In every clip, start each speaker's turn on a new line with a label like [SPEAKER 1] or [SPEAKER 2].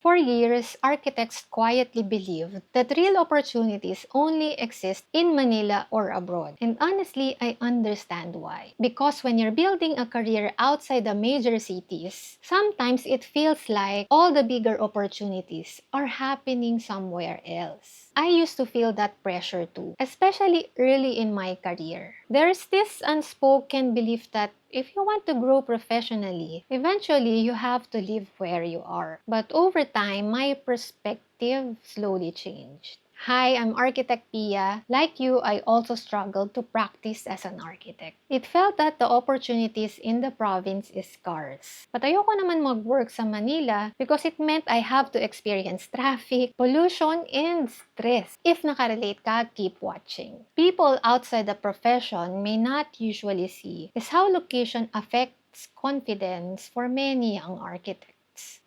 [SPEAKER 1] For years, architects quietly believed that real opportunities only exist in Manila or abroad. And honestly, I understand why. Because when you're building a career outside the major cities, sometimes it feels like all the bigger opportunities are happening somewhere else. I used to feel that pressure too, especially early in my career. There's this unspoken belief that if you want to grow professionally, eventually you have to live where you are. But over time, my perspective slowly changed. Hi, I'm Architect Pia. Like you, I also struggled to practice as an architect. It felt that the opportunities in the province is scarce. But ayoko naman mag-work sa Manila because it meant I have to experience traffic, pollution, and stress. If nakarelate ka, keep watching. People outside the profession may not usually see is how location affects confidence for many young architects,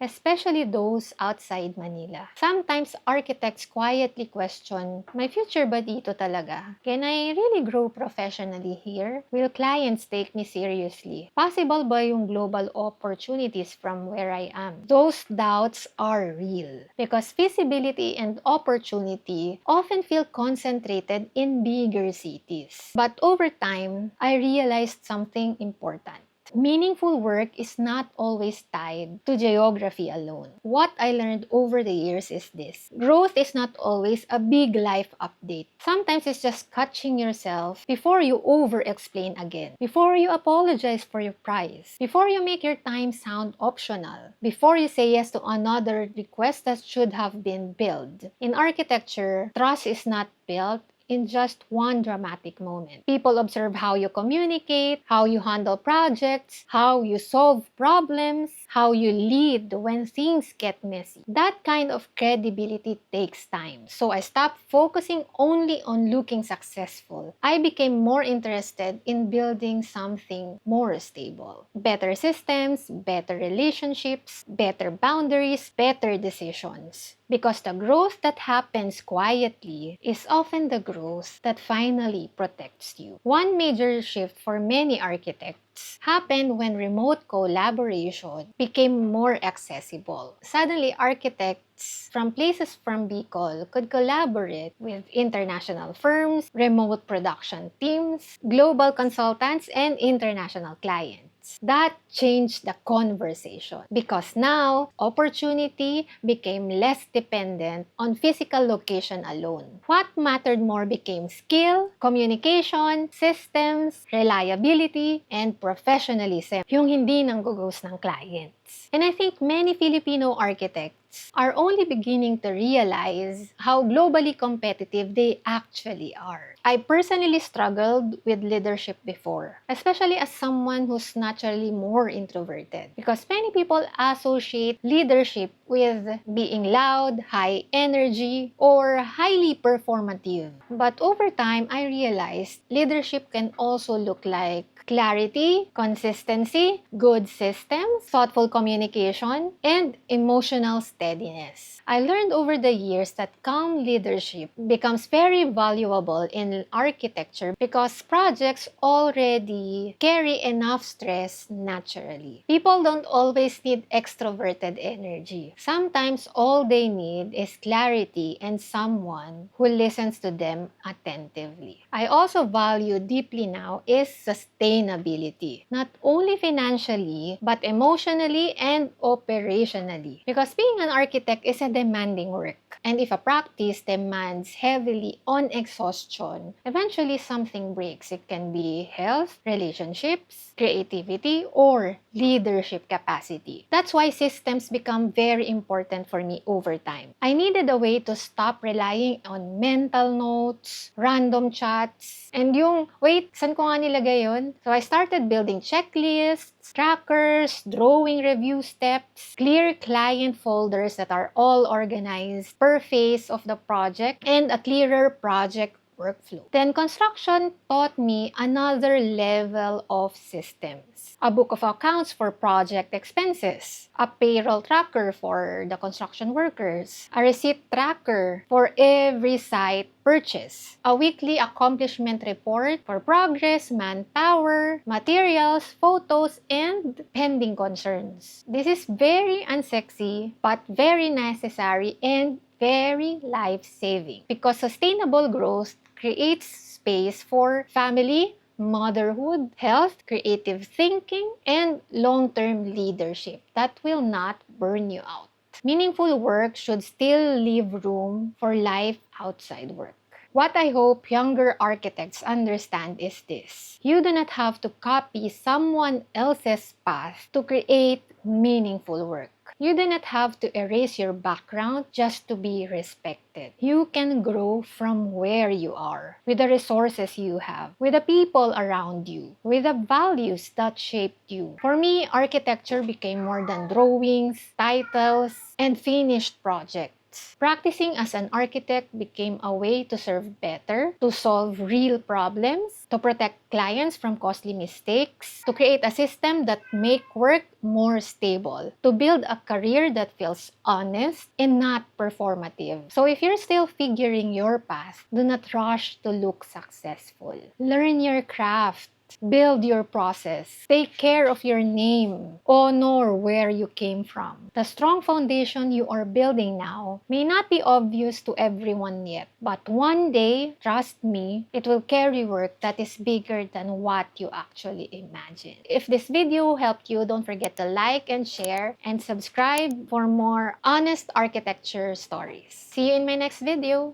[SPEAKER 1] especially those outside Manila. Sometimes architects quietly question, my future ba dito talaga? Can I really grow professionally here? Will clients take me seriously? Possible ba yung global opportunities from where I am? Those doubts are real because visibility and opportunity often feel concentrated in bigger cities. But over time, I realized something important. Meaningful work is not always tied to geography alone. What I learned over the years is this. Growth is not always a big life update. Sometimes it's just catching yourself before you over-explain again, before you apologize for your price, before you make your time sound optional, before you say yes to another request that should have been built. In architecture, trust is not built in just one dramatic moment. People observe how you communicate, how you handle projects, how you solve problems, how you lead when things get messy. That kind of credibility takes time. So I stopped focusing only on looking successful. I became more interested in building something more stable. Better systems, better relationships, better boundaries, better decisions. Because the growth that happens quietly is often the growth that finally protects you. One major shift for many architects happened when remote collaboration became more accessible. Suddenly, architects from places from Bicol could collaborate with international firms, remote production teams, global consultants, and international clients. That changed the conversation because now opportunity became less dependent on physical location alone. What mattered more became skill, communication, systems, reliability, and professionalism, yung hindi nanggugos ng clients. And I think many Filipino architects are only beginning to realize how globally competitive they actually are. I personally struggled with leadership before, especially as someone who's naturally more introverted, because many people associate leadership with being loud, high energy, or highly performative. But over time, I realized leadership can also look like clarity, consistency, good systems, thoughtful communication, and emotional steadiness. I learned over the years that calm leadership becomes very valuable in architecture because projects already carry enough stress naturally. People don't always need extroverted energy. Sometimes all they need is clarity and someone who listens to them attentively. I also value deeply now is sustainability, not only financially but emotionally and operationally. Because being an architect is a demanding work. And if a practice demands heavily on exhaustion, eventually something breaks. It can be health, relationships, creativity, or leadership capacity. That's why systems become very important for me over time. I needed a way to stop relying on mental notes, random chats, and yung, wait, saan ko nga nilagay yun? So I started building checklists, trackers, drawing review steps, clear client folders that are all organized per phase of the project, and a clearer project workflow. Then construction taught me another level of systems. a book of accounts for project expenses, a payroll tracker for the construction workers, a receipt tracker for every site purchase, a weekly accomplishment report for progress, manpower, materials, photos, and pending concerns. This is very unsexy but very necessary and very life-saving because sustainable growth creates space for family, motherhood, health, creative thinking, and long-term leadership that will not burn you out. Meaningful work should still leave room for life outside work. What I hope younger architects understand is this: you do not have to copy someone else's path to create meaningful work. You do not have to erase your background just to be respected. You can grow from where you are, with the resources you have, with the people around you, with the values that shaped you. For me, architecture became more than drawings, titles, and finished projects. Practicing as an architect became a way to serve better, to solve real problems, to protect clients from costly mistakes, to create a system that make work more stable, to build a career that feels honest and not performative. So if you're still figuring your path, do not rush to look successful. Learn your craft. Build your process. Take care of your name. Honor where you came from. The strong foundation you are building now may not be obvious to everyone yet, but one day, trust me, it will carry work that is bigger than what you actually imagine. If this video helped you, don't forget to like and share and subscribe for more honest architecture stories. See you in my next video.